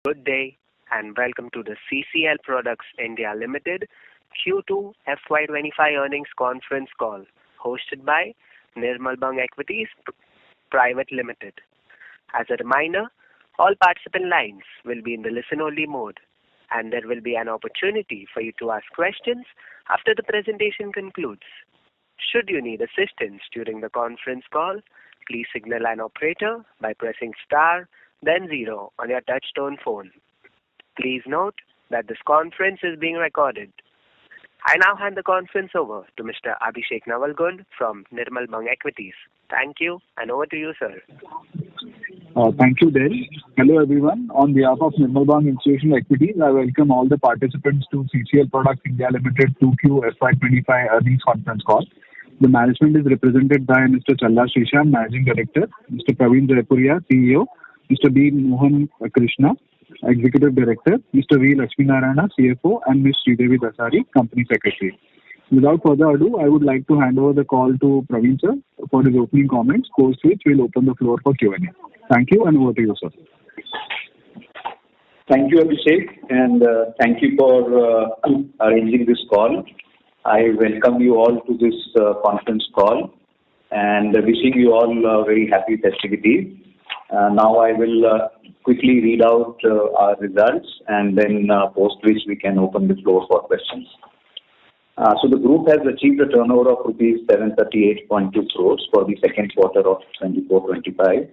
Good day and welcome to the CCL Products India Limited Q2 FY25 earnings conference call hosted by Nirmal Bang Equities Private Limited. As a reminder, all participant lines will be in the listen-only mode and there will be an opportunity for you to ask questions after the presentation concludes. Should you need assistance during the conference call, please signal an operator by pressing star then 0 on your touch-tone phone. Please note that this conference is being recorded. I now hand the conference over to Mr. Abhishek Navalgund from Nirmal Bang Equities. Thank you and over to you, sir. Thank you, Dale. Hello, everyone. On behalf of Nirmal Bang Institutional Equities, I welcome all the participants to CCL Products India Limited 2Q FY25 earnings conference call. The management is represented by Mr. Challa Srisham, Managing Director, Mr. Praveen Jaipuriya, CEO, Mr. B. Mohan Krishna, Executive Director, Mr. V. Lakshminarayana, CFO, and Ms. Sridevi Dasari, Company Secretary. Without further ado, I would like to hand over the call to Praveen sir for his opening comments, post which we'll open the floor for Q&A. Thank you and over to you, sir. Thank you, Abhishek, and thank you for arranging this call. I welcome you all to this conference call and wishing you all very happy festivities. Now I will quickly read out our results and then post which we can open the floor for questions. So the group has achieved a turnover of rupees 738.2 crores for the second quarter of 24-25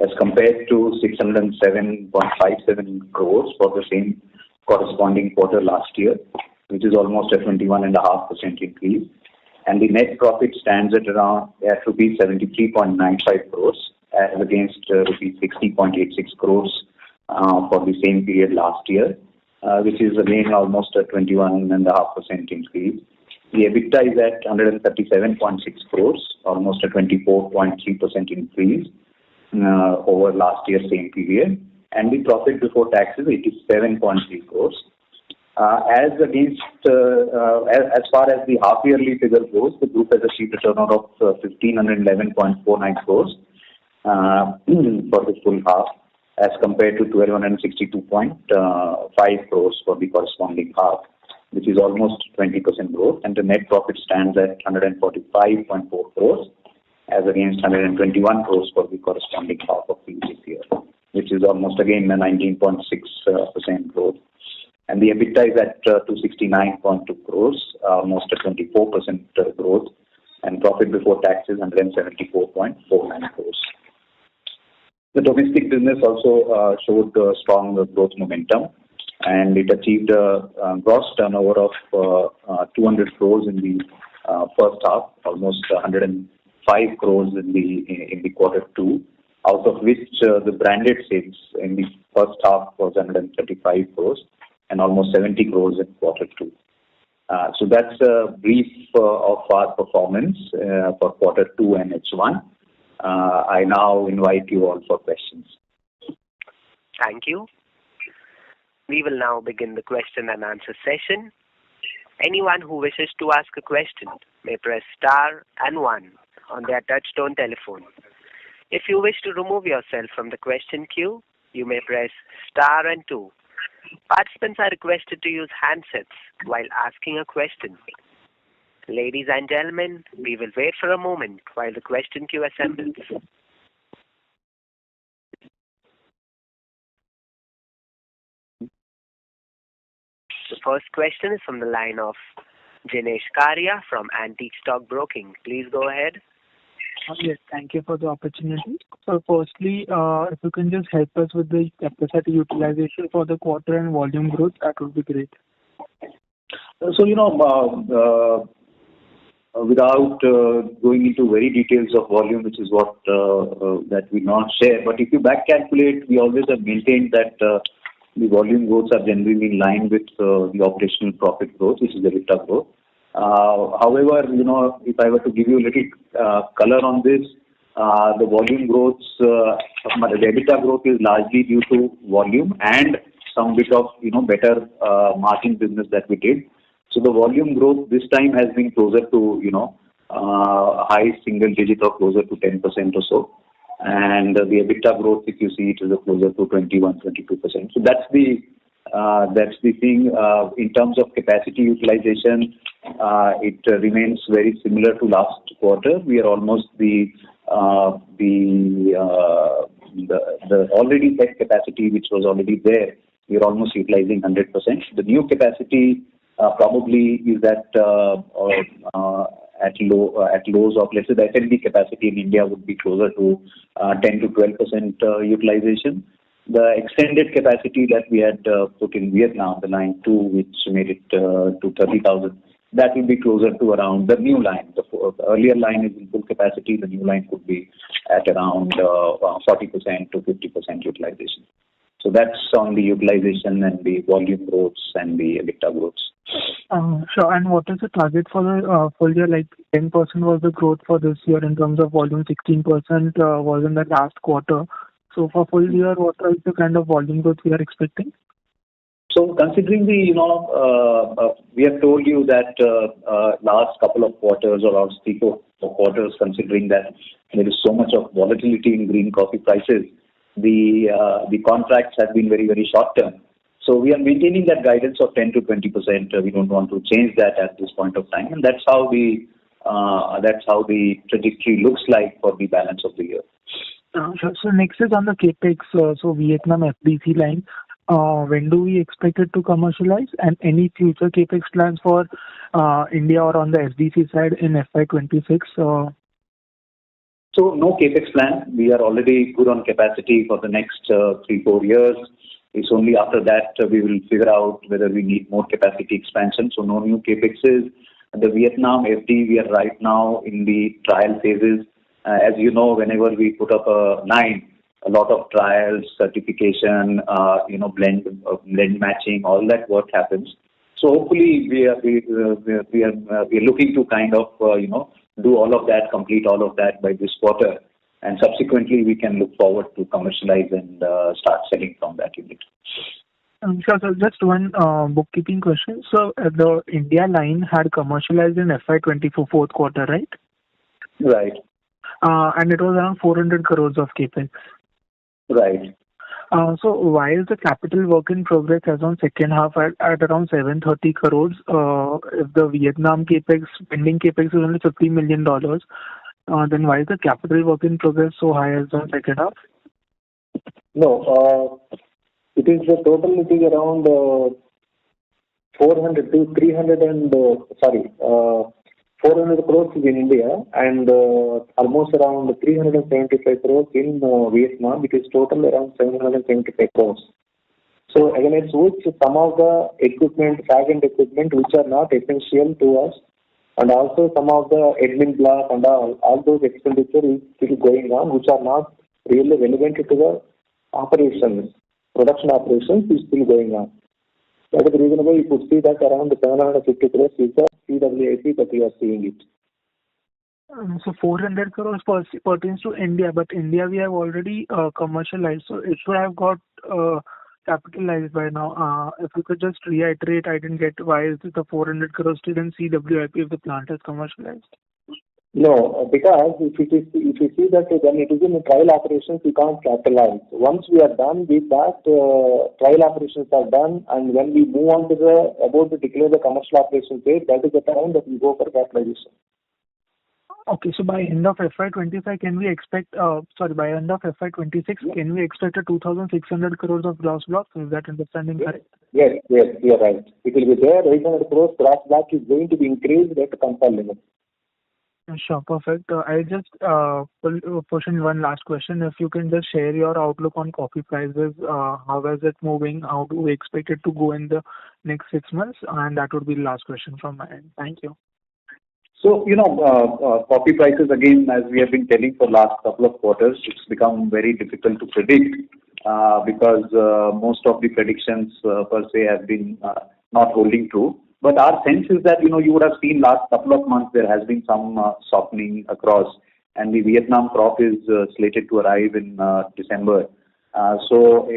as compared to 607.57 crores for the same corresponding quarter last year, which is almost a 21.5% increase. And the net profit stands at rupees 73.95 crores as against rupees 60.86 crores for the same period last year, which is again almost a 21.5% increase. The EBITDA is at 137.6 crores, almost a 24.3% increase over last year's same period. And the profit before tax is 87.3 crores. As far as the half-yearly figure goes, the group has achieved a turnover of 1,511.49 crores for the full half as compared to 1,262.5 crores for the corresponding half, which is almost 20% growth, and the net profit stands at 145.4 crores as against 121 crores for the corresponding half of previous year, which is almost again a 19.6% growth. And the EBITDA is at 269.2 crores, almost a 24% growth, and profit before tax is 174.49 crores. The domestic business also showed strong growth momentum, and it achieved a gross turnover of 200 crores in the first half, almost 105 crores in the quarter two, out of which the branded sales in the first half was 135 crores and almost 70 crores in quarter two. So that's a brief of our performance for quarter two and H1. I now invite you all for questions. Thank you. We will now begin the question and answer session. Anyone who wishes to ask a question may press star and 1 on their touch-tone telephone. If you wish to remove yourself from the question queue, you may press star and 2. Participants are requested to use handsets while asking a question. Ladies and gentlemen, we will wait for a moment while the question queue assembles. The first question is from the line of Jinesh Karia from Antique Stock Broking. Please go ahead. Yes, thank you for the opportunity. So firstly, if you can just help us with the capacity utilization for the quarter and volume growth, that would be great. So, without going into very details of volume, which is what that we not share, but if you back calculate, we always have maintained that the volume growths are generally in line with the operational profit growth, which is the EBITDA growth. However, if I were to give you a little color on this, the volume growths, the EBITDA growth is largely due to volume and some bit of better margin business that we did. So the volume growth this time has been closer to high single digit or closer to 10% or so. and the EBITDA growth, if you see, it is closer to 21-22%. So that's the thing. In terms of capacity utilization, it remains very similar to last quarter. We are almost the already set capacity, which was already there. We are almost utilizing 100%. The new capacity probably is at lows of, let's say, the F&B capacity in India would be closer to 10 to 12% utilization. The extended capacity that we had put in Vietnam, the line 2, which made it to 30,000, that will be closer to around the new line. The earlier line is in full capacity. The new line could be at around 40% to 50% utilization. So that's on the utilization and the volume growths and the EBITDA growths. Sure. And what is the target for the full year? Like 10% was the growth for this year in terms of volume, 16% was in the last quarter. So for full year, what is the kind of volume growth we are expecting? So considering we have told you that last couple of quarters or last 3-4 quarters, considering that there is so much of volatility in green coffee prices, the contracts have been very, very short term. So we are maintaining that guidance of 10 to 20%. We don't want to change that at this point of time, and that's how the trajectory looks like for the balance of the year. Sure. So next is on the capex. So Vietnam FDC line. When do we expect it to commercialize, and any future capex plans for India or on the FDC side in FY26? So no capex plan. We are already good on capacity for the next 3-4 years. It's only after that we will figure out whether we need more capacity expansion. So no new capexes. The Vietnam FD, we are right now in the trial phases. As you know, whenever we put up a line, a lot of trials, certification, blend matching, all that work happens. So hopefully we are looking to kind of do all of that, complete all of that by this quarter, and subsequently we can look forward to commercialize and start selling from that unit. Sure. So just one bookkeeping question. So the India line had commercialized in FY24 fourth quarter, right? Right. And it was around 400 crores of capex. Right. So why is the capital work in progress as on second half at around 730 crores? If the Vietnam capex, pending capex is only $50 million, then why is the capital work in progress so high as on second half? No, it is the total. It is around 400 to 300 and 400 crores is in India, and almost around 375 crores in Vietnam. It is total around 775 crores. So against which some of the equipment, back-end equipment, which are not essential to us, and also some of the admin block and all those expenditure is still going on, which are not really relevant to the operations. Production operations is still going on. That is the reason why you could see that around 750 crores is the CWIP that we are seeing it. So 400 crores pertains to India, but India we have already commercialized, so it should have got capitalized by now. If you could just reiterate, I didn't get why is the 400 crores still in CWIP if the plant is commercialized? No, because if you see that when it is in trial operations, we can't capitalize. Once we are done with that, trial operations are done, and when we move on to about to declare the commercial operations date, that is the time that we go for capitalization. Okay, so by end of FY25, can we expect, by end of FY26, can we expect a 2,600 crores of gross block? Is that understanding correct? Yes, you are right. It will be there. 800 crores gross block is going to be increased at the consolidated level. Sure, perfect. I'll just push in one last question. If you can just share your outlook on coffee prices, how is it moving? How do we expect it to go in the next 6 months? And that would be the last question from my end. Thank you. So, coffee prices, again, as we have been telling for last couple of quarters, it's become very difficult to predict because most of the predictions per se have been not holding true. But our sense is that, you would have seen last couple of months there has been some softening across, and the Vietnam crop is slated to arrive in December. So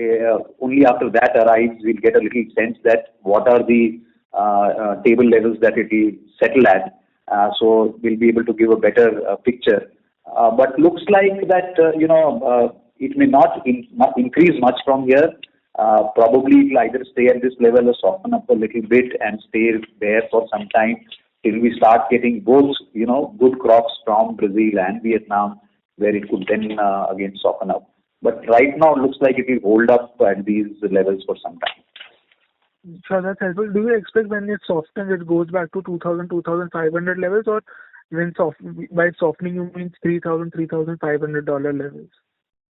only after that arrives, we'll get a little sense that what are the table levels that it will settle at. So we'll be able to give a better picture. But looks like that, it may not increase much from here. Probably it will either stay at this level or soften up a little bit and stay there for some time till we start getting both, good crops from Brazil and Vietnam, where it could then again soften up. But right now, it looks like it will hold up at these levels for some time. So that's helpful. Do you expect when it softens, it goes back to 2,000, 2,500 levels, or when by softening you mean 3,000, $3,500 levels?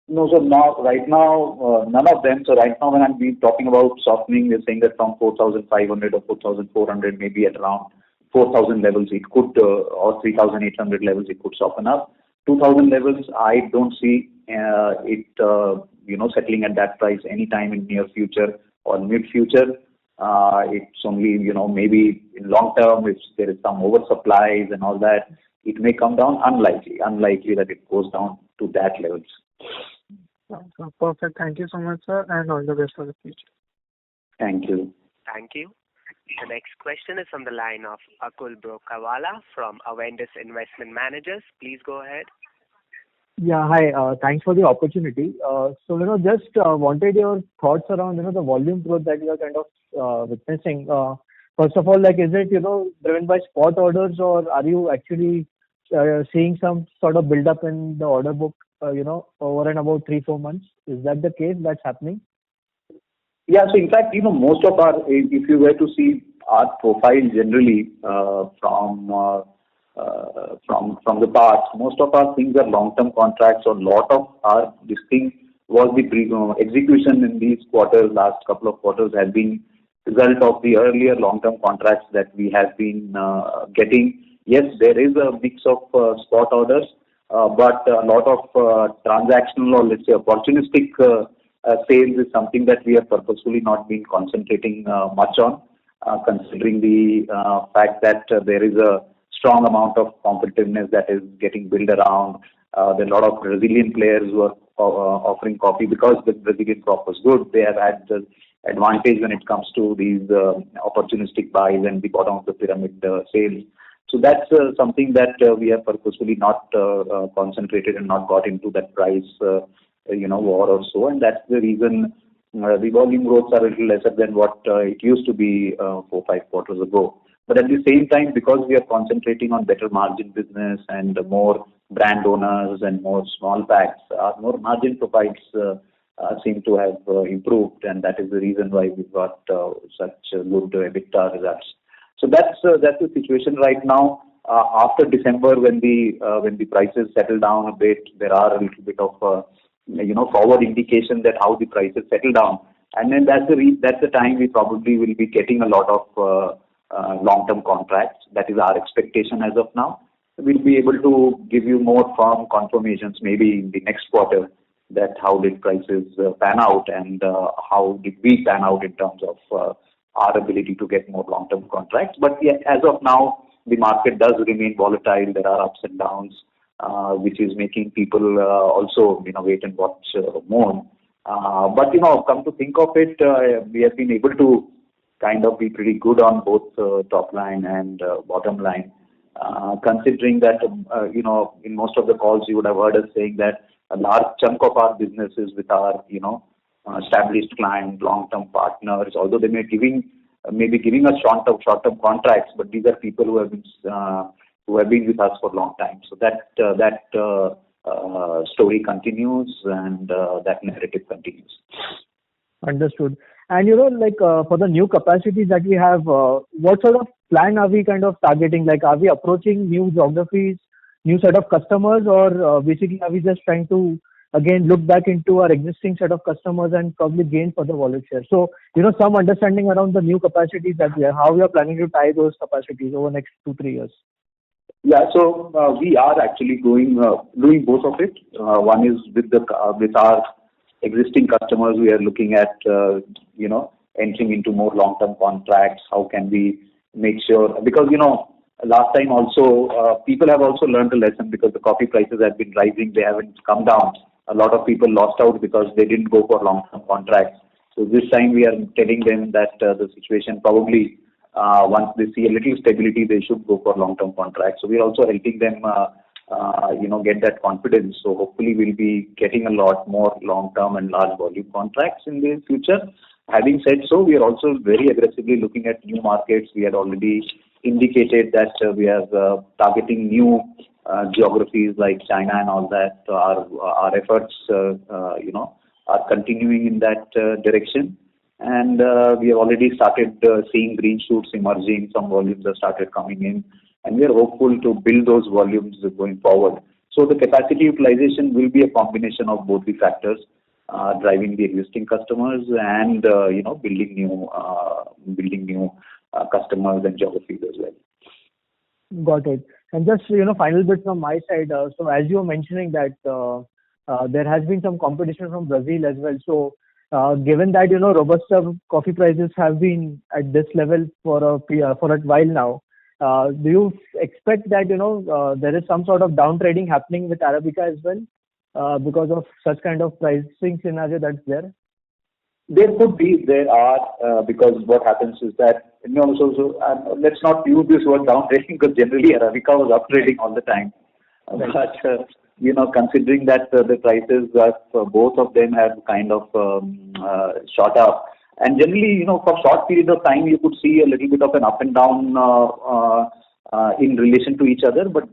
No, so now, right now, none of them. So right now, when I'm talking about softening, we're saying that from 4,500 or 4,400, maybe at around 4,000 levels, it could, or 3,800 levels, it could soften up. 2,000 levels, I don't see it, settling at that price anytime in near future or mid future. It's only, maybe in long term, if there is some oversupplies and all that, it may come down. Unlikely that it goes down to that levels. Perfect. Thank you so much, sir, and all the best for the future. Thank you. Thank you. The next question is from the line of Akul Brokawala from Avendus Investment Managers. Please go ahead. Yeah, hi. Thanks for the opportunity. Just wanted your thoughts around, the volume growth that you are kind of witnessing. First of all, is it, driven by spot orders, or are you actually seeing some sort of build-up in the order book, over and about 3-4 months? Is that the case that's happening? Yeah, so in fact, most of our, if you were to see our profile generally from the past, most of our things are long-term contracts, or lot of our this thing was the execution in these quarters, last couple of quarters has been result of the earlier long-term contracts that we have been getting. Yes, there is a mix of spot orders, but a lot of transactional, or let's say opportunistic sales is something that we have purposefully not been concentrating much on, considering the fact that there is a strong amount of competitiveness that is getting built around. There are a lot of Brazilian players who are offering coffee because the Brazilian crop was good. They have had the advantage when it comes to these opportunistic buys and the bottom of the pyramid sales. So that's something that we have purposefully not concentrated and not got into that price war or so, and that's the reason the volume growths are a little lesser than what it used to be 4-5 quarters ago. But at the same time, because we are concentrating on better margin business and more brand owners and more small packs, more margin profiles seem to have improved, and that is the reason why we've got such good EBITDA results. So that's the situation right now. After December, when the prices settle down a bit, there are a little bit of forward indication that how the prices settle down, and then that's the time we probably will be getting a lot of long-term contracts. That is our expectation as of now. We'll be able to give you more firm confirmations maybe in the next quarter that how did prices pan out and how did we pan out in terms of our ability to get more long-term contracts. But yeah, as of now, the market does remain volatile. There are ups and downs, which is making people also wait and watch more. But come to think of it, we have been able to kind of be pretty good on both top line and bottom line, considering that in most of the calls you would have heard us saying that a large chunk of our business is with our established client, long-term partners. Although they may be giving us short-term contracts, but these are people who have been with us for a long time. So that story continues, and that narrative continues. Understood. And for the new capacities that we have, what sort of plan are we kind of targeting? Are we approaching new geographies, new set of customers, or basically are we just trying to again look back into our existing set of customers and probably gain further wallet share? So some understanding around the new capacities that we have, how we are planning to tie those capacities over the next 2-3 years. Yeah, so we are actually doing both of it. One is with our existing customers. We are looking at entering into more long-term contracts. How can we make sure, because last time also people have also learned a lesson, because the coffee prices have been rising, they haven't come down. A lot of people lost out because they didn't go for long-term contracts. So this time we are telling them that the situation probably once they see a little stability, they should go for long-term contracts. So we are also helping them get that confidence. So hopefully we'll be getting a lot more long-term and large volume contracts in the future. Having said so, we are also very aggressively looking at new markets. We had already indicated that we are targeting new geographies like China and all that. Our efforts, are continuing in that direction. And we have already started seeing green shoots emerging. Some volumes have started coming in, and we are hopeful to build those volumes going forward. So the capacity utilization will be a combination of both the factors, driving the existing customers and building new customers and geographies as well. Got it. And just, final bit from my side. So as you were mentioning that there has been some competition from Brazil as well. So given that, Robusta coffee prices have been at this level for a while now, do you expect that, there is some sort of down trading happening with Arabica as well because of such kind of pricing scenario that's there? There could be, there are, because what happens is that, let's not use this word down trading because generally Arabica was up trading all the time. Right. But, considering that the prices of both of them have kind of shot up, and generally, for short periods of time, you could see a little bit of an up and down in relation to each other. But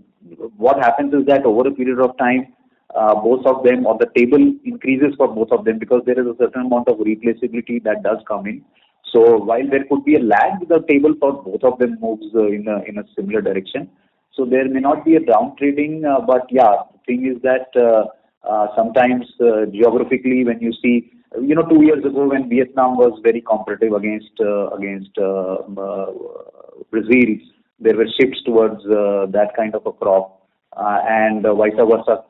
what happens is that over a period of time, both of them, or the table increases for both of them, because there is a certain amount of replaceability that does come in. So while there could be a lag, the table for both of them moves in a similar direction. So there may not be a down trading, but yeah, the thing is that sometimes geographically, when you see, 2 years ago when Vietnam was very competitive against Brazil, there were shifts towards that kind of a crop, and vice versa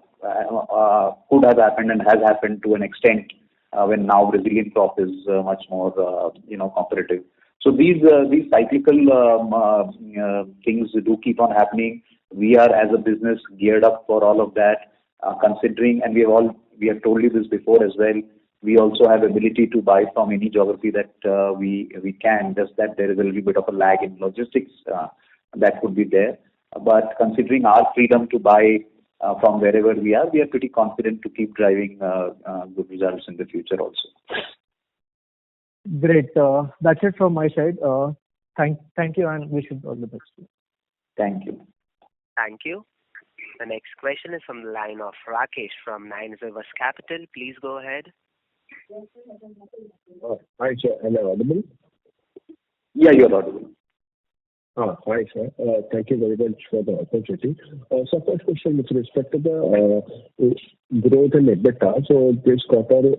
could have happened and has happened to an extent when now Brazilian crop is much more competitive. So these cyclical things do keep on happening. We are, as a business, geared up for all of that, considering, and we have told you this before as well. We also have ability to buy from any geography that we can. Just that there is a little bit of a lag in logistics that could be there. But considering our freedom to buy from wherever we are pretty confident to keep driving good results in the future also. Great. That's it from my side. Thank you, and wish you all the best. Thank you. Thank you. The next question is from the line of Rakesh from Nine Rivers Capital. Please go ahead. Hi, sir. Am I audible? Yeah, you're audible. Hi, sir. Thank you very much for the opportunity. So first question with respect to the growth in EBITDA. So this quarter,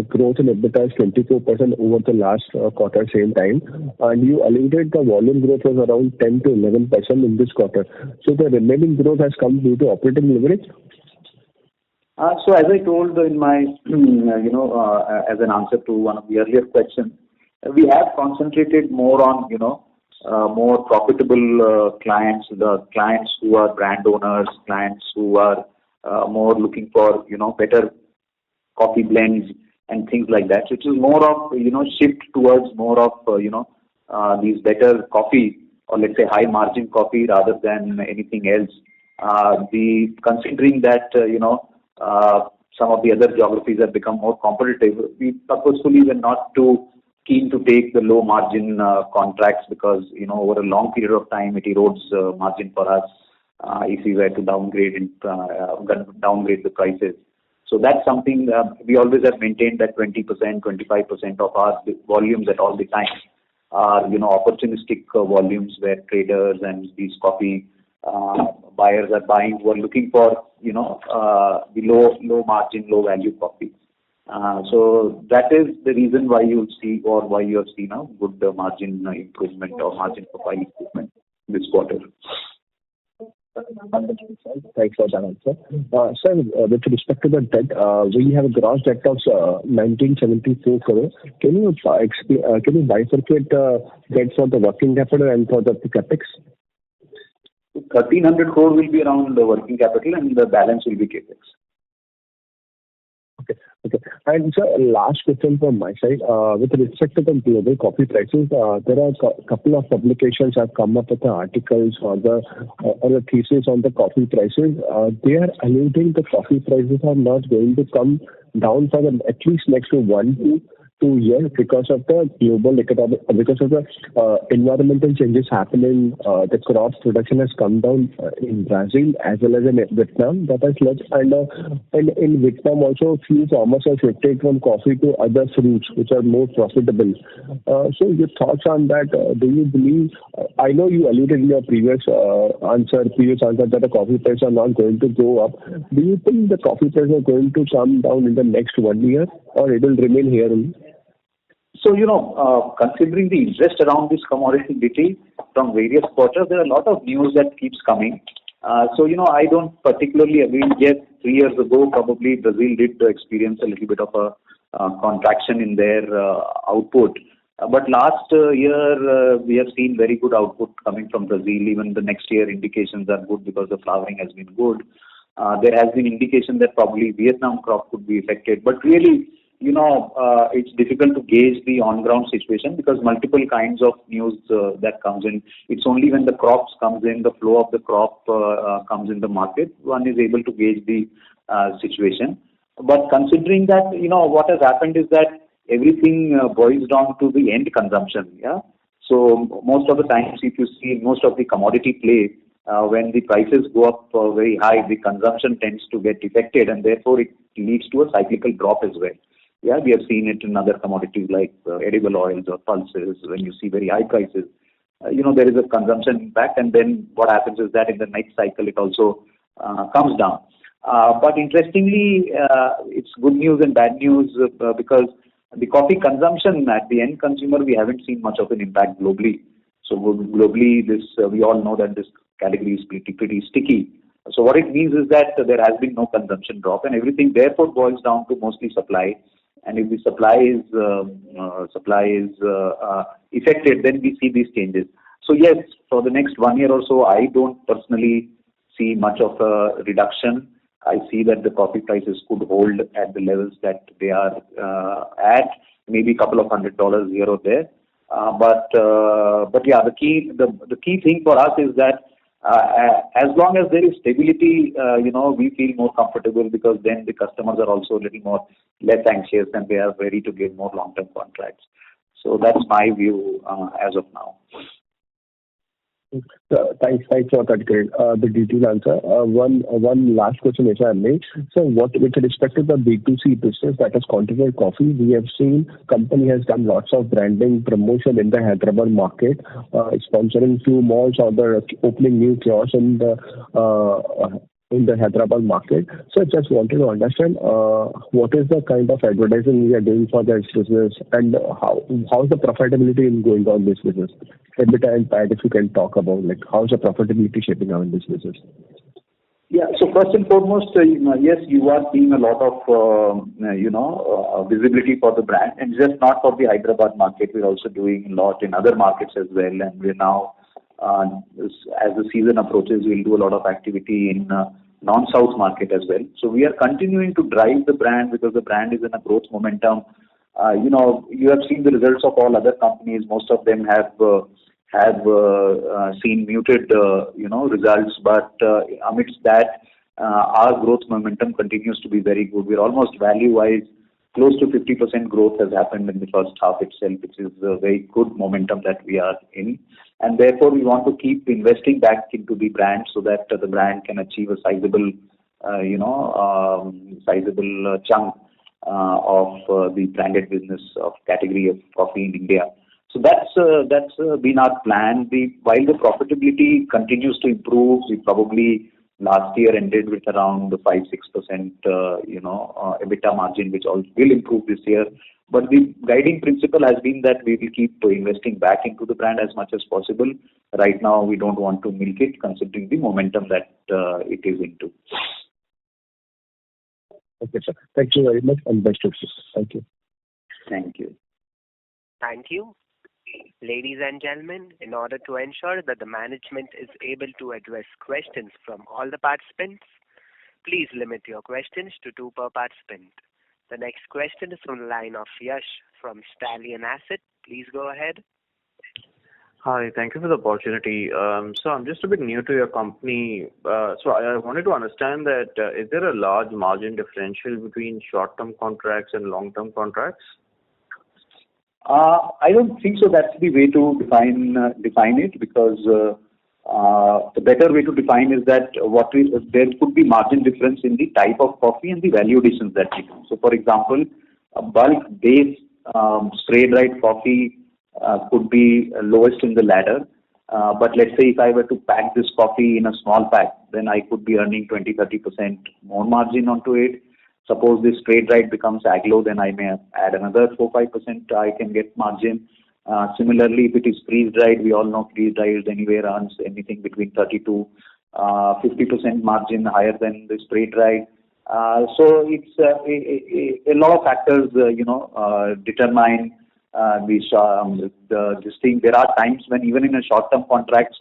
growth in EBITDA is 24% over the last quarter, same time. And you alluded the volume growth was around 10 to 11% in this quarter. So the remaining growth has come due to operating leverage? So as I told in my, as an answer to one of the earlier questions, we have concentrated more on, more profitable clients, the clients who are brand owners, clients who are more looking for, better coffee blends and things like that. So it is more of, shift towards more of, these better coffee, or let's say high margin coffee rather than anything else. Considering that, some of the other geographies have become more competitive, we purposefully were not too keen to take the low margin contracts because, over a long period of time, it erodes margin for us if we were to downgrade the prices. So that's something we always have maintained, that 20%, 25% of our volumes at all the time are, opportunistic volumes where traders and these coffee buyers are buying, who are looking for, the low margin, low value coffee. So that is the reason why you see, or why you have seen a good margin improvement or margin profile improvement this quarter. Thanks for that answer. Sir, with respect to the debt, we have a gross debt of 1974 crore. Can you bifurcate debt for the working capital and for the capex? 1,300 crore will be around the working capital, and the balance will be capex. Okay. Okay. And sir, last question from my side. With respect to the global coffee prices, there are a couple of publications have come up with the articles or the thesis on the coffee prices. They are alluding the coffee prices are not going to come down for at least next to 1 to 2 years because of the global economic, because of the environmental changes happening. The crop production has come down in Brazil as well as in Vietnam. That has led, and in Vietnam also, few farmers have shifted from coffee to other fruits which are more profitable. So your thoughts on that? Do you believe? I know you alluded in your previous answer that the coffee prices are not going to go up. Do you think the coffee prices are going to come down in the next 1 year, or it will remain here only? So, considering the interest around this commodity from various quarters, there are a lot of news that keeps coming. I don't particularly agree. Yes, 3 years ago, probably Brazil did experience a little bit of a contraction in their output. But last year, we have seen very good output coming from Brazil. Even the next year indications are good because the flowering has been good. There has been indication that probably Vietnam crop could be affected. But really, it's difficult to gauge the on-ground situation because multiple kinds of news that comes in. It's only when the crops comes in, the flow of the crop comes in the market, one is able to gauge the situation. But considering that, what has happened is that everything boils down to the end consumption. Yeah. So most of the times, if you see most of the commodity play, when the prices go up very high, the consumption tends to get affected, and therefore it leads to a cyclical drop as well. Yeah, we have seen it in other commodities like edible oils or pulses. When you see very high prices, there is a consumption impact, and then what happens is that in the next cycle it also comes down. But interestingly, it's good news and bad news because the coffee consumption at the end consumer, we haven't seen much of an impact globally. So globally, we all know that this category is pretty sticky. So what it means is that there has been no consumption drop, and everything therefore boils down to mostly supply. And if the supply is affected, then we see these changes. So yes, for the next 1 year or so, I don't personally see much of a reduction. I see that the coffee prices could hold at the levels that they are at, maybe a couple of $100 here or there. But yeah, the key thing for us is that as long as there is stability, we feel more comfortable because then the customers are also a little less anxious and they are ready to give more long-term contracts. So that's my view as of now. Thanks for that, the detailed answer. One last question, if I may. So, with respect to the B2C business that has contributed coffee, we have seen company has done lots of branding promotion in the Hyderabad market, sponsoring few malls or the opening new kiosks in the Hyderabad market. So I just wanted to understand what is the kind of advertising we are doing for this business, and how is the profitability in going on this business? EBITDA and PAT, if you can talk about how is the profitability shaping out in this business? Yeah. So first and foremost, yes, you are seeing a lot of visibility for the brand, and just not for the Hyderabad market. We're also doing a lot in other markets as well, and we're now, as the season approaches, we'll do a lot of activity in non-South market as well. So we are continuing to drive the brand because the brand is in a growth momentum. You have seen the results of all other companies. Most of them have seen muted, results, but amidst that, our growth momentum continues to be very good. We're almost value-wise close to 50% growth has happened in the first half itself, which is a very good momentum that we are in. And therefore, we want to keep investing back into the brand so that the brand can achieve a sizable chunk of the branded business of category of coffee in India. So that's been our plan. While the profitability continues to improve, we probably last year ended with around 5-6% EBITDA margin, which will improve this year. But the guiding principle has been that we will keep investing back into the brand as much as possible. Right now, we don't want to milk it, considering the momentum that it is into. Okay, sir. Thank you very much, and best wishes. Thank you. Thank you. Thank you. Ladies and gentlemen, in order to ensure that the management is able to address questions from all the participants, please limit your questions to 2 per participant. The next question is from the line of Yash from Stallion Asset. Please go ahead. Hi, thank you for the opportunity. So I'm just a bit new to your company. So I wanted to understand that is there a large margin differential between short-term contracts and long-term contracts? I don't think so. That's the way to define it, because the better way to define is that there could be margin difference in the type of coffee and the value additions that we do. So, for example, a bulk base spray dried coffee could be lowest in the ladder. But let's say if I were to pack this coffee in a small pack, then I could be earning 20-30% more margin onto it. Suppose this spray dried becomes aglo, then I may add another 4-5% I can get margin. Similarly, if it is freeze dried, we all know freeze dried anywhere earns anything between 30 to 50% margin higher than the spray dried. So it's a lot of factors, determine this thing. There are times when even in a short-term contracts,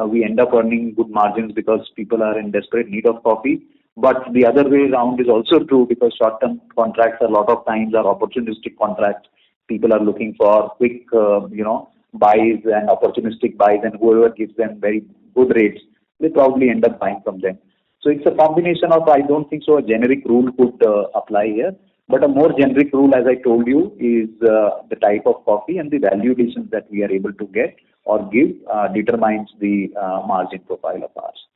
we end up earning good margins because people are in desperate need of coffee. But the other way around is also true, because short-term contracts a lot of times are opportunistic contracts. People are looking for quick, buys and opportunistic buys, and whoever gives them very good rates, they probably end up buying from them. So it's a combination of, I don't think so a generic rule could apply here, but a more generic rule, as I told you, is the type of coffee and the value additions that we are able to get or give determines the margin profile of ours.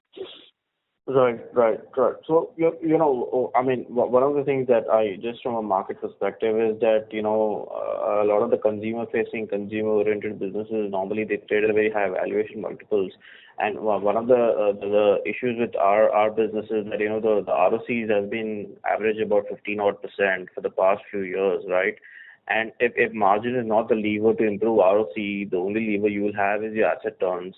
Right. So, one of the things that just from a market perspective is that, a lot of the consumer-facing, consumer-oriented businesses, normally they trade at a very high valuation multiples. And one of the issues with our business is that, the ROCs has been average about 15% for the past few years, right? And if margin is not the lever to improve ROC, the only lever you will have is your asset turns.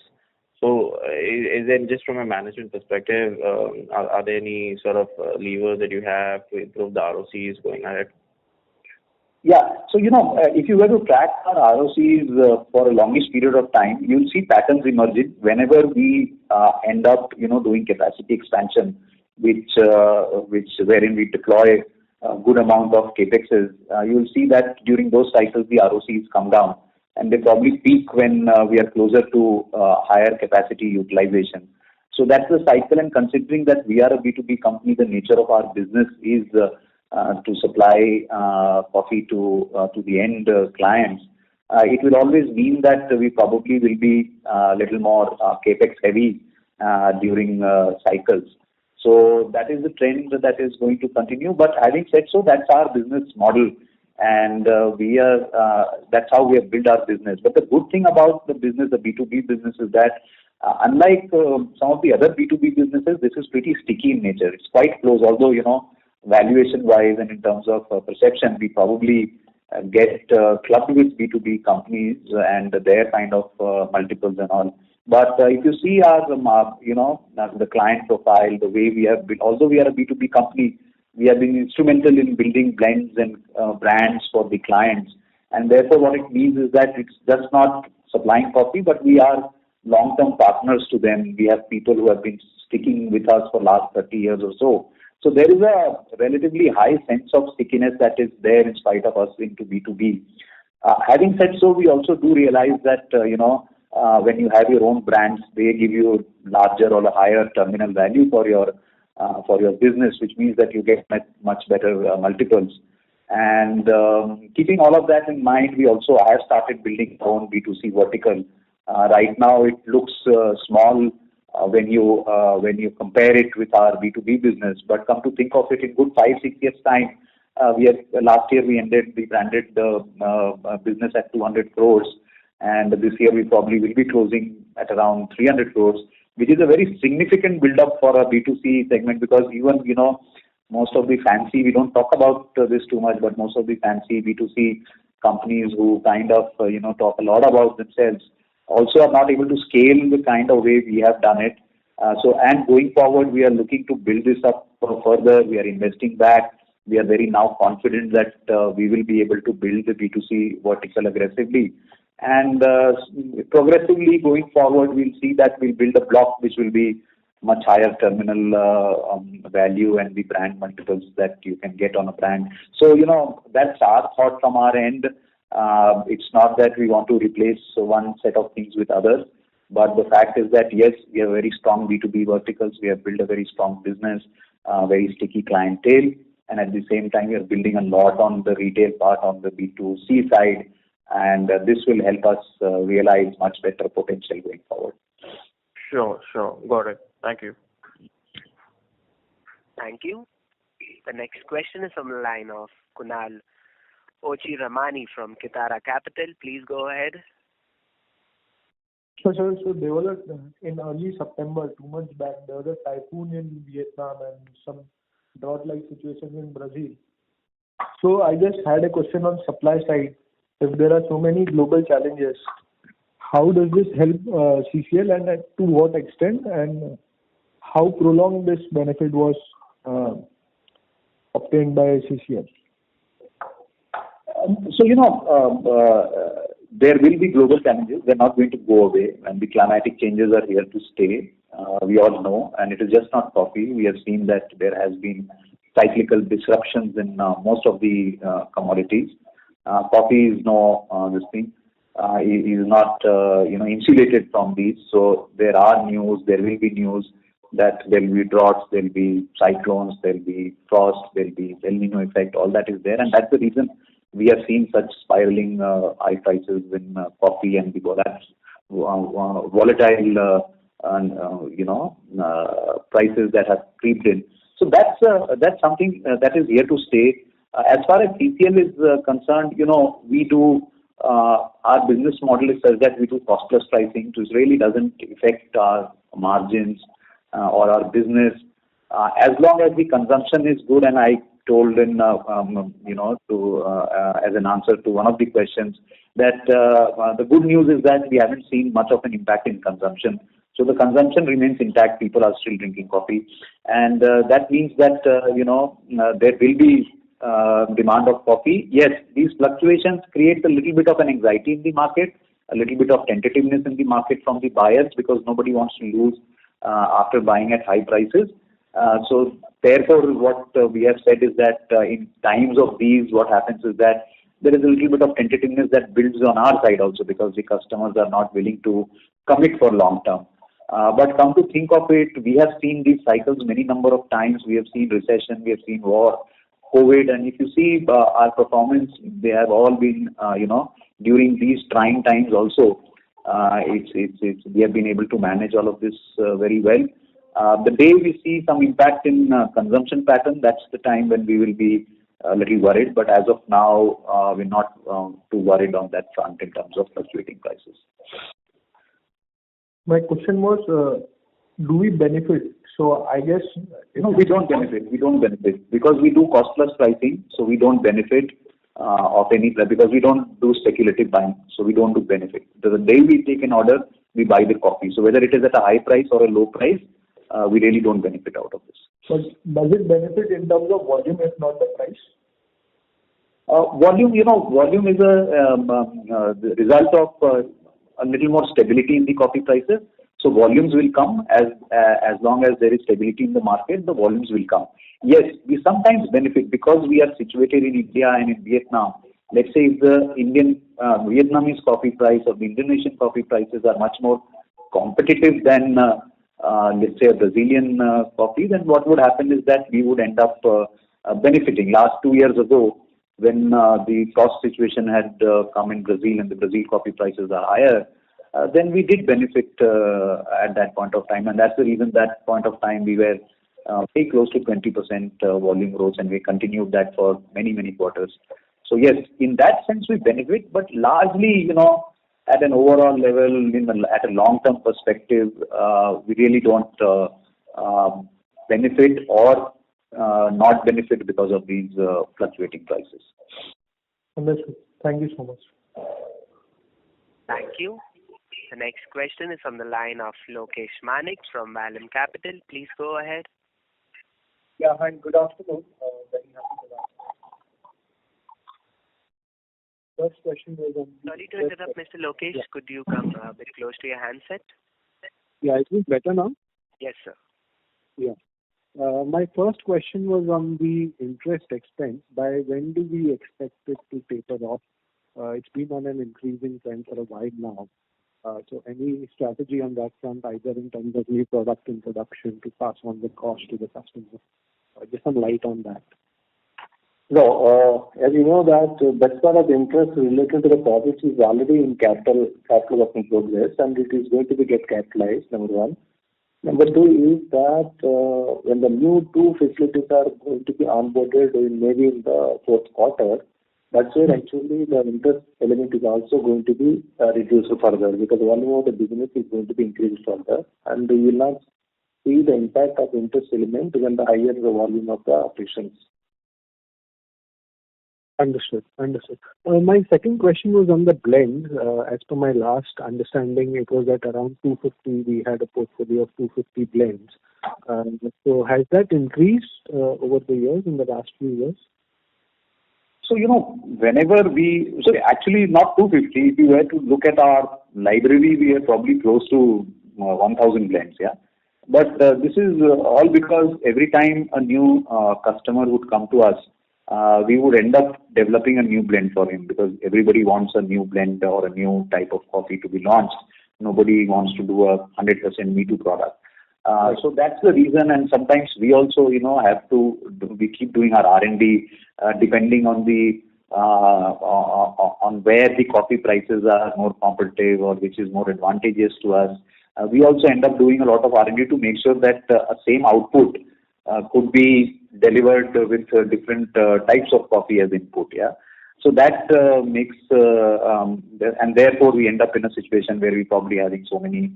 So, is there, just from a management perspective, are there any sort of levers that you have to improve the ROCs going ahead? Yeah. So, if you were to track our ROCs for a longish period of time, you'll see patterns emerging whenever we end up, doing capacity expansion, wherein we deploy a good amount of capexes. You'll see that during those cycles, the ROCs come down, and they probably peak when we are closer to higher capacity utilization. So that's the cycle, and considering that we are a B2B company, the nature of our business is to supply coffee to the end clients. It will always mean that we probably will be a little more capex heavy during cycles. So that is the trend that is going to continue. But having said so, that's our business model, and that's how we have built our business. But the good thing about the business, the B2B business, is that unlike some of the other B2B businesses, this is pretty sticky in nature. It's quite close, although valuation wise and in terms of perception, we probably get clubbed with B2B companies and their kind of multiples and all. But if you see our the client profile, the way we have built, although we are a B2B company, we have been instrumental in building blends and brands for the clients. And therefore, what it means is that it's just not supplying coffee, but we are long-term partners to them. We have people who have been sticking with us for last 30 years or so. So there is a relatively high sense of stickiness that is there in spite of us into B2B. Having said so, we also do realize that, when you have your own brands, they give you larger or a higher terminal value for your business, which means that you get much better multiples. And keeping all of that in mind, we also have started building our own B2C vertical. Right now, it looks small when you compare it with our B2B business, but come to think of it, in good 5-6 years time, last year we branded the business at 200 crores, and this year we probably will be closing at around 300 crores, which is a very significant build-up for a B2C segment, because even, most of the fancy, we don't talk about this too much, but most of the fancy B2C companies who kind of, talk a lot about themselves also are not able to scale the kind of way we have done it. And going forward, we are looking to build this up further. We are investing back. We are very now confident that we will be able to build the B2C vertical aggressively. And progressively going forward, we'll see that we'll build a block which will be much higher terminal value and the brand multiples that you can get on a brand. So, that's our thought from our end. It's not that we want to replace one set of things with others, but the fact is that, yes, we have very strong B2B verticals. We have built a very strong business, very sticky clientele, and at the same time, we are building a lot on the retail part, on the B2C side, and this will help us realize much better potential going forward. Sure. Got it. Thank you. Thank you. The next question is from the line of Kunal Ochiramani from Kitara Capital. Please go ahead. So there was in early September, 2 months back, there was a typhoon in Vietnam and some drought-like situations in Brazil. So I just had a question on supply side. If there are so many global challenges, how does this help CCL, and to what extent, and how prolonged this benefit was obtained by CCL? There will be global challenges. They're not going to go away, and the climatic changes are here to stay. We all know, and it is just not coffee. We have seen that there has been cyclical disruptions in most of the commodities. Coffee is is not insulated from these. So there will be news that there will be droughts, there will be cyclones, there will be frost, there will be El Nino effect. All that is there, and that's the reason we have seen such spiraling high prices in coffee and the volatile prices that have creeped in. So that's something that is here to stay. As far as CCL is concerned, we do our business model is such that we do cost plus pricing, which really doesn't affect our margins or our business as long as the consumption is good. And I told in as an answer to one of the questions that the good news is that we haven't seen much of an impact in consumption. So the consumption remains intact. People are still drinking coffee, and that means that there will be demand of coffee. Yes, these fluctuations create a little bit of an anxiety in the market, a little bit of tentativeness in the market from the buyers, because nobody wants to lose after buying at high prices. So therefore, what we have said is that in times of these, what happens is that there is a little bit of tentativeness that builds on our side also, because the customers are not willing to commit for long term. But come to think of it, we have seen these cycles many number of times. We have seen recession, we have seen war, COVID, and if you see our performance, they have all been, during these trying times also. We have been able to manage all of this very well. The day we see some impact in consumption pattern, that's the time when we will be a little worried. But as of now, we're not too worried on that front in terms of fluctuating prices. My question was, do we benefit? So I guess we don't benefit. We don't benefit because we do cost plus pricing. So we don't benefit of any, because we don't do speculative buying. So we don't do benefit. The day we take an order, we buy the coffee. So whether it is at a high price or a low price, we really don't benefit out of this. So does it benefit in terms of volume, if not the price? Volume is the result of a little more stability in the coffee prices. So volumes will come as long as there is stability in the market. The volumes will come. Yes, we sometimes benefit because we are situated in India and in Vietnam. Let's say if the Indian Vietnamese coffee price or the Indonesian coffee prices are much more competitive than let's say a Brazilian coffee, then what would happen is that we would end up benefiting. Last 2 years ago, when the cost situation had come in Brazil and the Brazil coffee prices are higher, then we did benefit at that point of time. And that's the reason that point of time we were very close to 20% volume growth, and we continued that for many, many quarters. So yes, in that sense we benefit, but largely, at an overall level, at a long-term perspective, we really don't benefit or not benefit because of these fluctuating prices. Understood. Thank you so much. Thank you. The next question is from the line of Lokesh Manik from Vallum Capital. Please go ahead. Yeah, hi. Good afternoon. Very happy to answer. First question was on... Sorry to interrupt, Mr. Lokesh. Yeah. Could you come a bit close to your handset? Yeah, is it better now? Yes, sir. Yeah. My first question was on the interest expense. By when do we expect it to taper off? It's been on an increasing trend for a while now. So any strategy on that front, either in terms of new product introduction to pass on the cost to the customer? Just some light on that. No, as you know that part of interest related to the project is already in capital work in progress, and it is going to be get capitalized, number one. Number two is that when the new two facilities are going to be onboarded maybe in the fourth quarter, that's where actually the interest element is also going to be reduced further, because volume of the business is going to be increased further, and you will not see the impact of interest element when the higher the volume of the operations. Understood. My second question was on the blends. As per my last understanding, it was at around 250. We had a portfolio of 250 blends. So has that increased over the years, in the last few years? So, actually not 250. If you were to look at our library, we are probably close to 1,000 blends, yeah. But this is all because every time a new customer would come to us, we would end up developing a new blend for him, because everybody wants a new blend or a new type of coffee to be launched. Nobody wants to do a 100% Me Too product. So that's the reason, and sometimes we also, we keep doing our R&D depending on the on where the coffee prices are more competitive or which is more advantageous to us. We also end up doing a lot of R&D to make sure that a same output could be delivered with different types of coffee as input. Yeah. So that makes, and therefore we end up in a situation where we probably having so many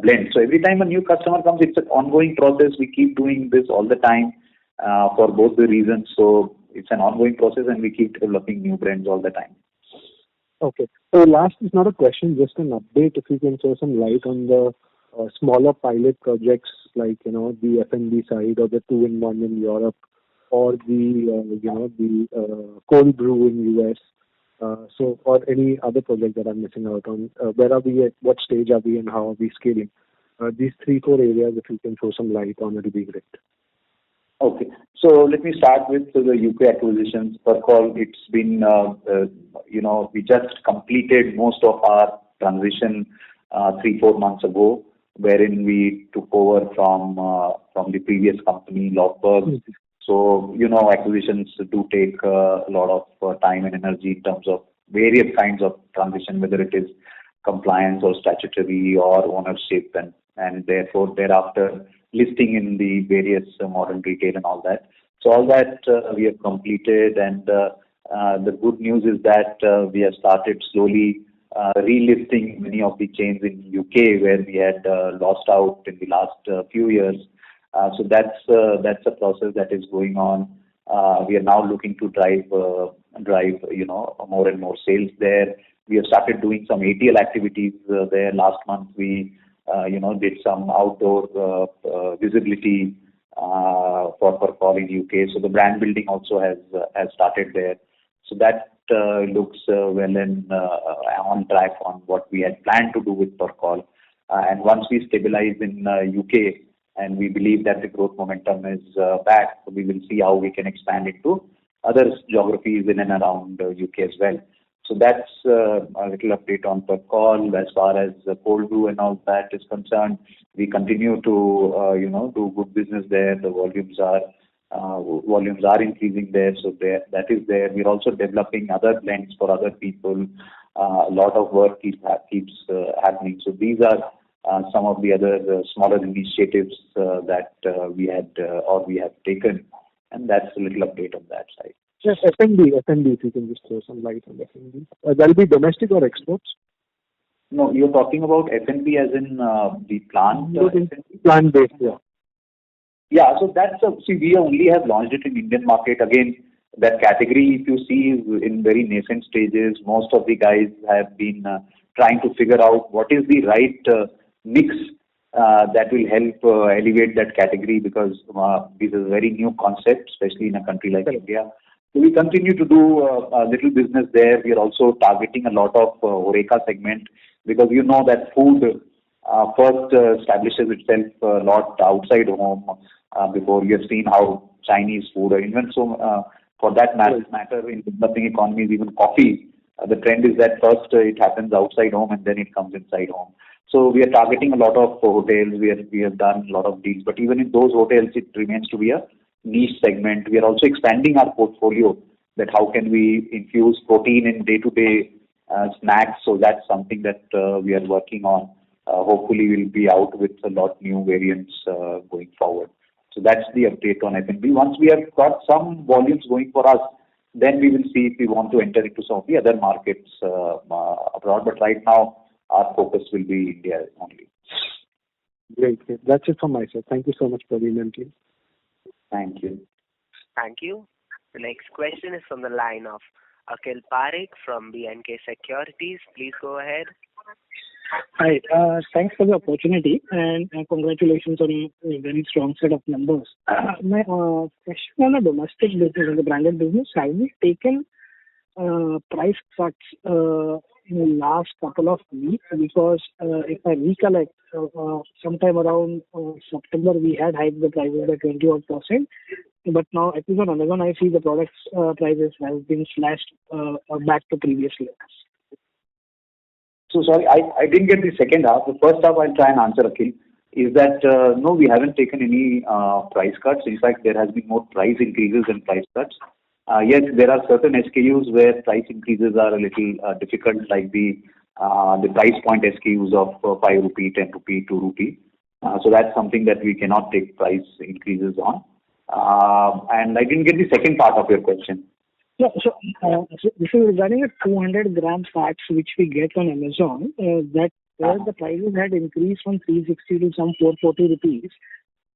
blends. So every time a new customer comes, it's an ongoing process. We keep doing this all the time for both the reasons. So it's an ongoing process, and we keep developing new blends all the time. Okay. So last is not a question, just an update. If you can throw some light on the smaller pilot projects, like the F&B side, or the 2-in-1 in Europe, or the cold brew in US. So, or any other project that I'm missing out on. Where are we at? What stage are we, and how are we scaling? These 3-4 areas, if you can throw some light on, it'll be great. Okay. So let me start with the UK acquisitions. First of all, it's been, we just completed most of our transition 3-4 months ago, wherein we took over from the previous company, Lockberg. Mm-hmm. So, acquisitions do take a lot of time and energy in terms of various kinds of transition, whether it is compliance or statutory or ownership, and therefore thereafter listing in the various modern retail and all that. So all that we have completed, and the good news is that we have started slowly relisting many of the chains in UK where we had lost out in the last few years. So that's a process that is going on. We are now looking to drive more and more sales there. We have started doing some ATL activities there. Last month we did some outdoor visibility for call in UK. So the brand building also has started there. So that looks well and on track on what we had planned to do with Percol. And once we stabilize in UK, and we believe that the growth momentum is back, so we will see how we can expand into other geographies in and around UK as well. So that's a little update on Percol. As far as cold brew and all that is concerned, we continue to do good business there. The volumes are increasing there, so that is there. We're also developing other blends for other people. A lot of work keeps happening. So these are some of the other smaller initiatives that we have taken, and that's a little update on that side. Yes, F&B, if you can just throw some light on F&B. That'll be domestic or exports? No, you're talking about F&B as in the plant? Plant-based, yeah. Yeah, so we only have launched it in Indian market. Again, that category, if you see, is in very nascent stages. Most of the guys have been trying to figure out what is the right mix that will help elevate that category, because this is a very new concept, especially in a country like India. So we continue to do a little business there. We are also targeting a lot of HoReCa segment, because that food first establishes itself a lot outside home. before. You have seen how Chinese food, or even for that matter, in developing economies, even coffee, the trend is that first it happens outside home and then it comes inside home. So we are targeting a lot of hotels. We have done a lot of deals, but even in those hotels, it remains to be a niche segment. We are also expanding our portfolio. That how can we infuse protein in day-to-day snacks? So that's something that we are working on. Hopefully, we'll be out with a lot new variants going forward. So that's the update on F&B. Once we have got some volumes going for us, then we will see if we want to enter into some of the other markets abroad. But right now, our focus will be India only. Great. That's it from my side. Thank you so much, Praveen and team. Thank you. Thank you. The next question is from the line of Akhil Parekh from B&K Securities. Please go ahead. Hi. Thanks for the opportunity and congratulations on a very strong set of numbers. My question on the domestic business and the branded business, have we taken price cuts in the last couple of weeks? Because if I recollect, sometime around September, we had hiked the prices by 20-odd%. But now, at least on Amazon, I see the products prices have been slashed back to previous levels. So sorry, I didn't get the second half. The first half I'll try and answer, Akhil, is that no, we haven't taken any price cuts. In fact, there has been more price increases than price cuts. Yes, there are certain SKUs where price increases are a little difficult, like the price point SKUs of 5 rupee, 10 rupee, 2 rupee. So that's something that we cannot take price increases on. And I didn't get the second part of your question. Yeah, so this is regarding a 200-gram fats which we get on Amazon. That where the prices had increased from 360 to some 440 rupees.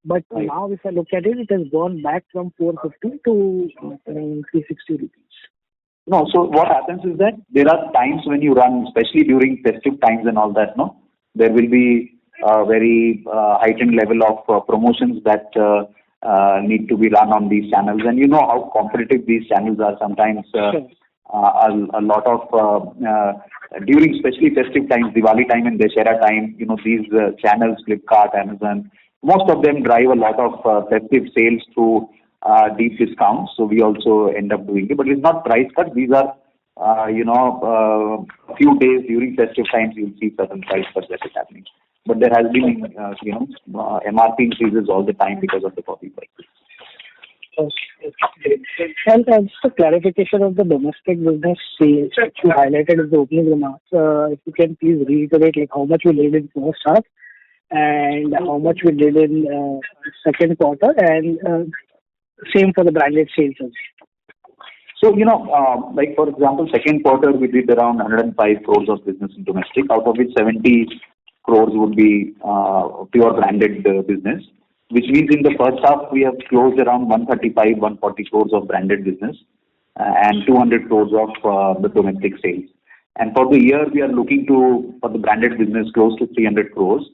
But now, if I look at it, it has gone back from 450 to around 360 rupees. No, so what happens is that there are times when you run, especially during festive times and all that, no? There will be a very heightened level of promotions that need to be run on these channels. And you know how competitive these channels are. Sometimes a lot of, during especially festive times, Diwali time and Dussehra time, you know, these channels, Flipkart, Amazon, most of them drive a lot of festive sales through deep discounts. So we also end up doing it. But it's not price cut. These are, a few days during festive times, you'll see certain price cuts that is happening. But there has been, MRP increases all the time because of the coffee prices. Okay. And just a clarification of the domestic business sales which you highlighted in the opening remarks. If you can please reiterate like how much we did in first half and how much we did in second quarter, and same for the branded sales. So, like for example, second quarter we did around 105 crores of business in domestic, out of which 70 crores would be pure branded business, which means in the first half we have closed around 135, 140 crores of branded business and 200 crores of the domestic sales. And for the year, we are looking to, for the branded business, close to 300 crores.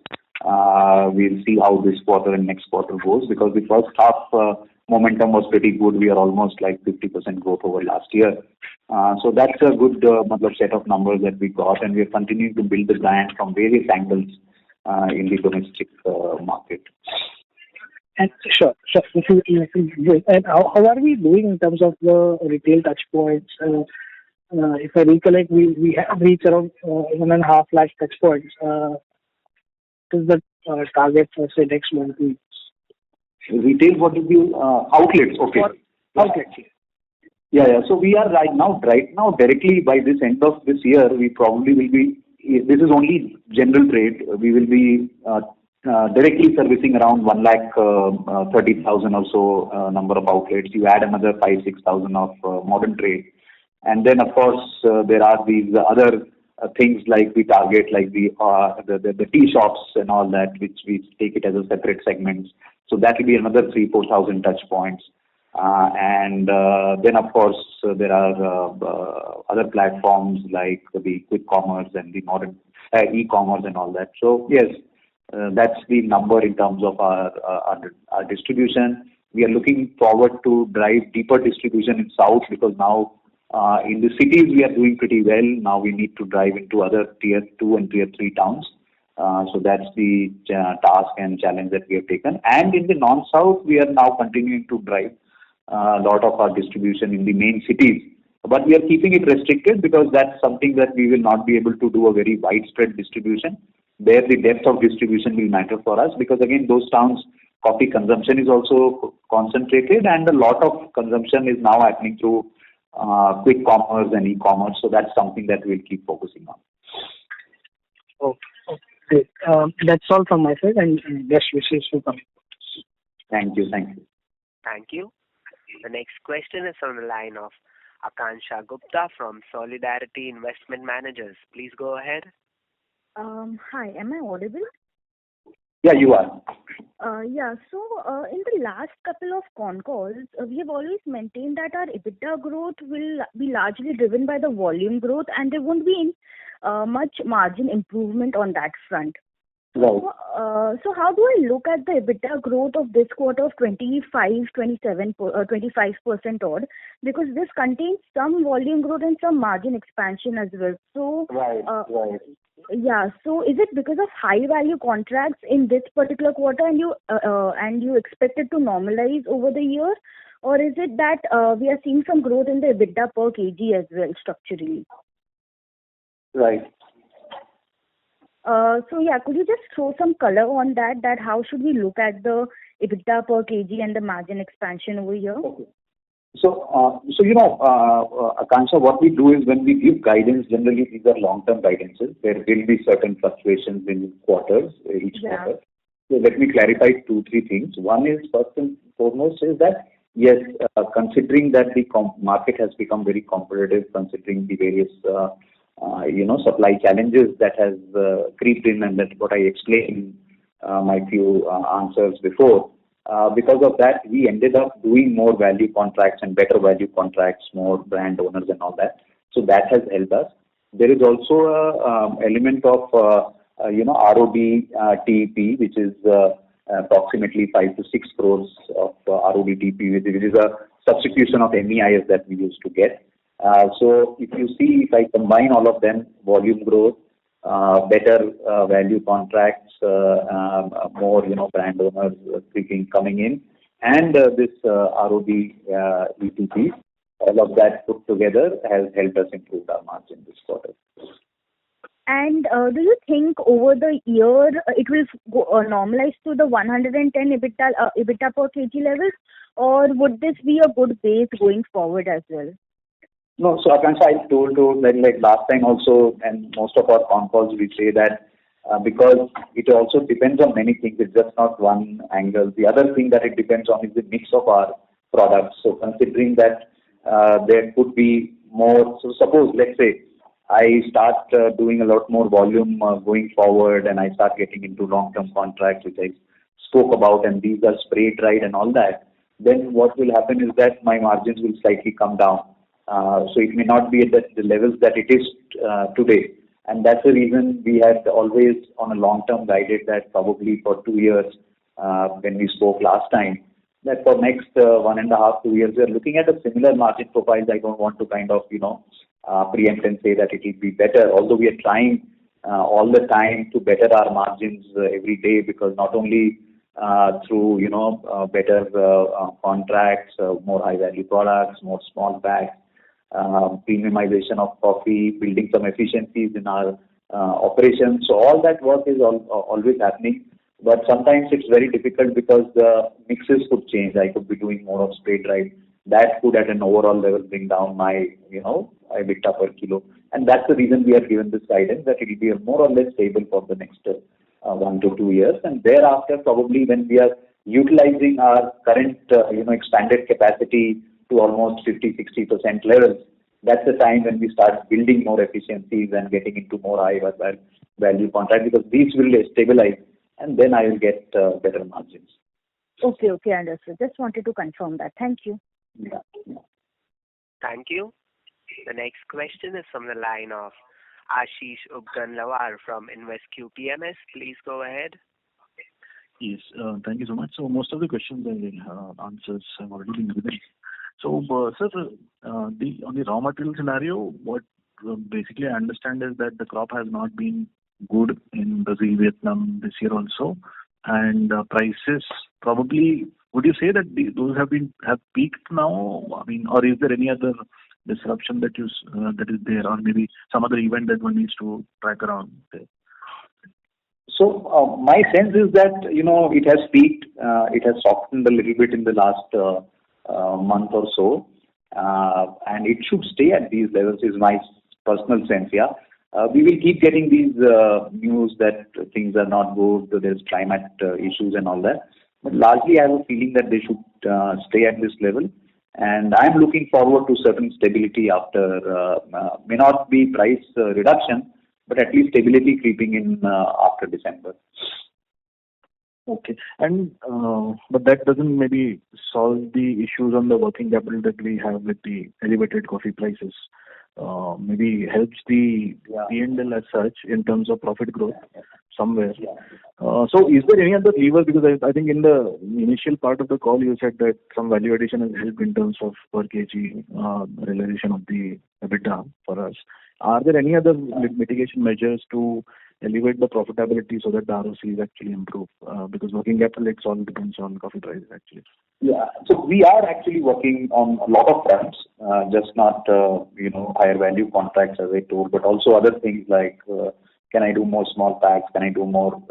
We'll see how this quarter and next quarter goes, because the first half momentum was pretty good. We are almost like 50% growth over last year. So that's a good set of numbers that we got, and we are continuing to build the brand from various angles in the domestic market. And sure. And how are we doing in terms of the retail touch points? If I recollect, we have reached around 1.5 lakh touch points. What is the target for say next month? Retail, what is the outlets? Okay. Outlets. Yeah. So we are right now directly by this end of this year, we probably will be. This is only general trade. We will be directly servicing around 1,30,000 or so number of outlets. You add another 5,000-6,000 of modern trade, and then of course there are these other things like we target, like the tea shops and all that, which we take it as a separate segment. So that will be another 3,000-4,000 touch points. And then of course there are other platforms like the quick commerce and the modern e-commerce and all that. So yes, that's the number in terms of our distribution. We are looking forward to drive deeper distribution in South, because now in the cities we are doing pretty well. Now we need to drive into other tier 2 and tier 3 towns. So that's the task and challenge that we have taken. And in the non-south, we are now continuing to drive a lot of our distribution in the main cities. But we are keeping it restricted because that's something that we will not be able to do a very widespread distribution. There, the depth of distribution will matter for us because again, those towns, coffee consumption is also concentrated, and a lot of consumption is now happening through quick commerce and e-commerce. So that's something that we'll keep focusing on. Okay. Great. That's all from my side, and best wishes for coming. Thank you. Thank you. Thank you. The next question is from the line of Akansha Gupta from Solidarity Investment Managers. Please go ahead. Hi, am I audible? Yeah, you are. Yeah, so in the last couple of con calls, we have always maintained that our EBITDA growth will be largely driven by the volume growth, and there won't be much margin improvement on that front. Right. So how do I look at the EBITDA growth of this quarter of 25% odd? Because this contains some volume growth and some margin expansion as well. So Right. yeah, so is it because of high value contracts in this particular quarter, and you expect it to normalize over the year, or is it that we are seeing some growth in the EBITDA per kg as well structurally? Right. So yeah, could you just throw some color on that? That how should we look at the EBITDA per kg and the margin expansion over here? Okay. So Akansha, what we do is when we give guidance, generally these are long-term guidances. There will be certain fluctuations in quarters, each quarter. So let me clarify 2-3 things. One is, first and foremost, is that yes, considering that the market has become very competitive, considering the various supply challenges that has creeped in, and that's what I explained in my few answers before. Because of that, we ended up doing more value contracts and better value contracts, more brand owners and all that. So that has helped us. There is also a element of ROD TEP, which is approximately 5 to 6 crores of ROD TEP, which is a substitution of MEIS that we used to get. So if you see, if I combine all of them, volume growth, better value contracts, more brand owners coming in, and this ROD ETP, all of that put together has helped us improve our margin this quarter. And do you think over the year it will normalize to the 110 EBITDA per kg levels, or would this be a good base going forward as well? No, so Akansha, I told you like last time also, and most of our con calls we say that because it also depends on many things. It's just not one angle. The other thing that it depends on is the mix of our products. So considering that there could be more. So suppose, let's say, I start doing a lot more volume going forward, and I start getting into long-term contracts, which I spoke about, and these are spray dried and all that. Then what will happen is that my margins will slightly come down. So it may not be at the levels that it is today. And that's the reason we had always on a long-term guided that probably for 2 years, when we spoke last time, that for next 1.5, 2 years, we are looking at a similar margin profile. I don't want to kind of, preempt and say that it will be better, although we are trying all the time to better our margins every day, because not only through, better contracts, more high-value products, more small bags, premiumization of coffee, building some efficiencies in our operations. So all that work is always happening. But sometimes it's very difficult because the mixes could change. I could be doing more of spray dried. That could at an overall level bring down my, EBITDA per kilo. And that's the reason we have given this guidance that it will be more or less stable for the next 1 to 2 years. And thereafter, probably when we are utilizing our current, expanded capacity to almost 50-60% levels, that's the time when we start building more efficiencies and getting into more high value contracts, because these will stabilize, and then I will get better margins. Okay, understood. Just wanted to confirm that. Thank you. Yeah. Thank you. The next question is from the line of Ashish Ubganlawar from InvestQ PMS. Please go ahead. Yes, thank you so much. So most of the questions and answers have already been given. So, sir, on the raw material scenario, what basically I understand is that the crop has not been good in Brazil, Vietnam this year also, and prices probably. Would you say that those have peaked now? I mean, or is there any other disruption that is there, or maybe some other event that one needs to track around there? So my sense is that it has peaked. It has softened a little bit in the last month or so, and it should stay at these levels. Is my personal sense. Yeah, we will keep getting these news that things are not good. There's climate issues and all that. But largely, I have a feeling that they should stay at this level. And I'm looking forward to certain stability after, may not be price reduction, but at least stability creeping in after December. Okay. And but that doesn't maybe solve the issues on the working capital that we have with the elevated coffee prices. Maybe helps the P&L as such in terms of profit growth somewhere. So is there any other lever? Because I think in the initial part of the call you said that some value addition has helped in terms of per kg realization of the EBITDA for us. Are there any other mitigation measures to elevate the profitability so that the ROCs actually improve? Because working capital, it all depends on coffee prices actually. Yeah. So we are actually working on a lot of fronts, just not higher value contracts as I told, but also other things like can I do more small packs? Can I do more?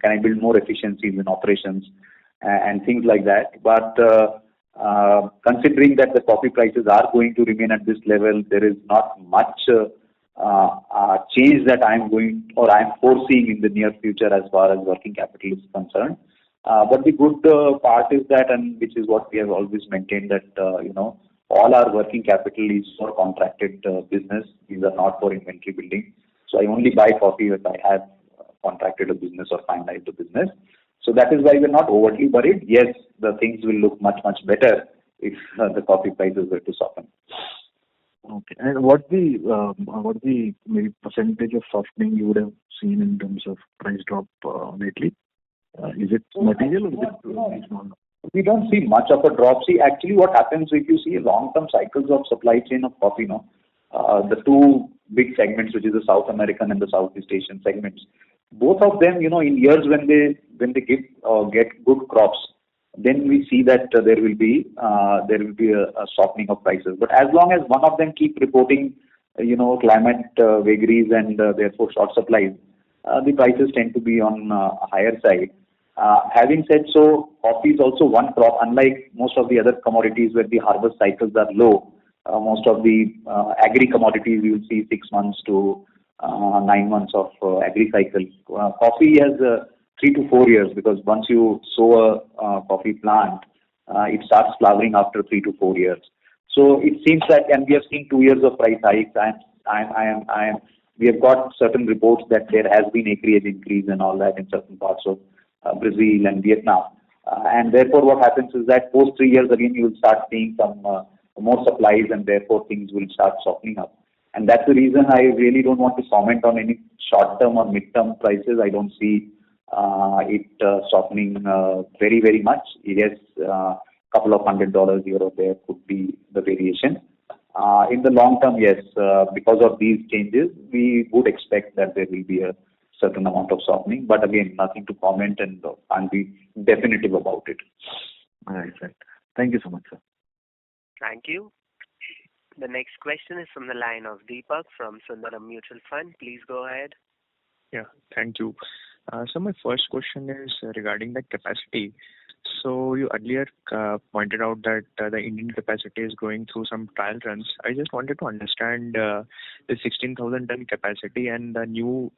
Can I build more efficiencies in operations and things like that? But considering that the coffee prices are going to remain at this level, there is not much change that I'm foreseeing in the near future as far as working capital is concerned. But the good part is that, and which is what we have always maintained, that all our working capital is for contracted business. These are not for inventory building. So I only buy coffee if I have contracted a business or finalized a business. So that is why we're not overly worried. Yes, the things will look much, much better if the coffee prices were to soften. Okay. And what the maybe percentage of softening you would have seen in terms of price drop lately? Is it material or is it small? We don't see much of a drop. See, actually what happens if you see long-term cycles of supply chain of coffee, the two big segments, which is the South American and the Southeast Asian segments, both of them, in years when they get good crops, then we see that there will be a softening of prices. But as long as one of them keep reporting, climate vagaries and therefore short supplies, the prices tend to be on a higher side. Having said so, coffee is also one crop, unlike most of the other commodities where the harvest cycles are low. Most of the agri commodities you will see 6 months to 9 months of agri cycle. Coffee has 3 to 4 years, because once you sow a coffee plant, it starts flowering after 3 to 4 years. So it seems that, and we have seen 2 years of price hikes. We have got certain reports that there has been acreage increase and all that in certain parts of Brazil and Vietnam. And therefore what happens is that post 3 years again you will start seeing some more supplies, and therefore things will start softening up. And that's the reason I really don't want to comment on any short-term or mid-term prices. I don't see it softening very, very much. Yes, couple of $100 here or there could be the variation. In the long term, yes, because of these changes, we would expect that there will be a certain amount of softening. But again, nothing to comment and can't be definitive about it. Right. Thank you so much, sir. Thank you. The next question is from the line of Deepak from Sundaram Mutual Fund. Please go ahead. Yeah, thank you. So my first question is regarding the capacity. So you earlier pointed out that the Indian capacity is going through some trial runs. I just wanted to understand the 16,000 ton capacity and the new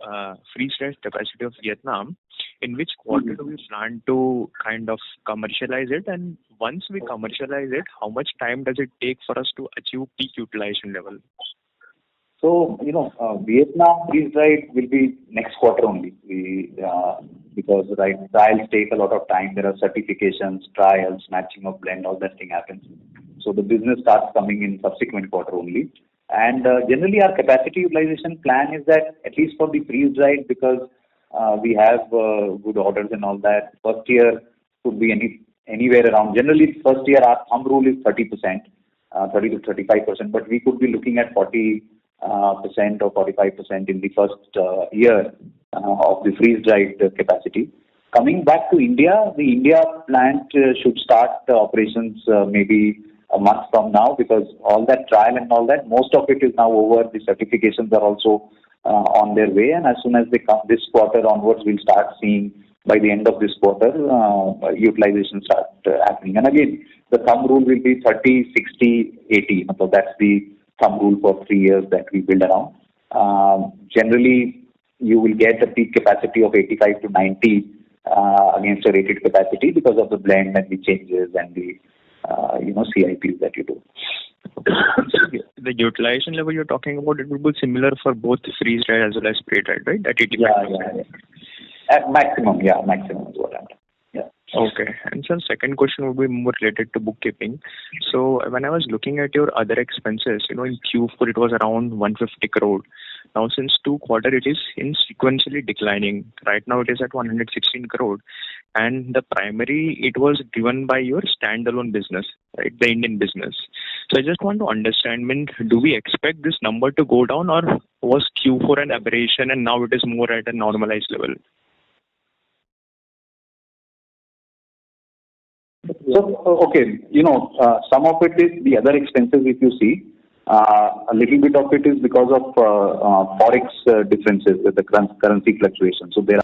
freeze-dried capacity of Vietnam. In which quarter do we plan to kind of commercialize it? And once we commercialize it, how much time does it take for us to achieve peak utilization level? So, Vietnam freeze-dried will be next quarter only. Because trials take a lot of time. There are certifications, trials, matching of blend, all that thing happens. So the business starts coming in subsequent quarter only. And generally our capacity utilization plan is that at least for the freeze-dried, because we have good orders and all that, first year could be anywhere around. Generally, first year our thumb rule is 30%, 30 to 35%, but we could be looking at 40 percent or 45% in the first year of the freeze-dried capacity. Coming back to India, the India plant should start operations maybe a month from now, because all that trial and all that, most of it is now over. The certifications are also on their way, and as soon as they come this quarter onwards, we'll start seeing by the end of this quarter utilization start happening. And again, the thumb rule will be 30, 60, 80. So that's the thumb rule for 3 years that we build around. Generally, you will get a peak capacity of 85 to 90 against a rated capacity because of the blend and the changes and the CIPs that you do. The utilization level you're talking about, it will be similar for both freeze-dried as well as spray-dried, right? At 85%. Yeah. At maximum is what I'm doing. Yeah. Okay. And so second question would be more related to bookkeeping. So when I was looking at your other expenses, in Q4 it was around 150 crore. Now since 2 quarters it is sequentially declining. Right now it is at 116 crore. And the primary, it was driven by your standalone business, right? The Indian business. So I just want to understand, do we expect this number to go down, or was Q4 an aberration and now it is more at a normalized level? So, okay, some of it is the other expenses if you see. A little bit of it is because of forex differences with the currency fluctuation. So there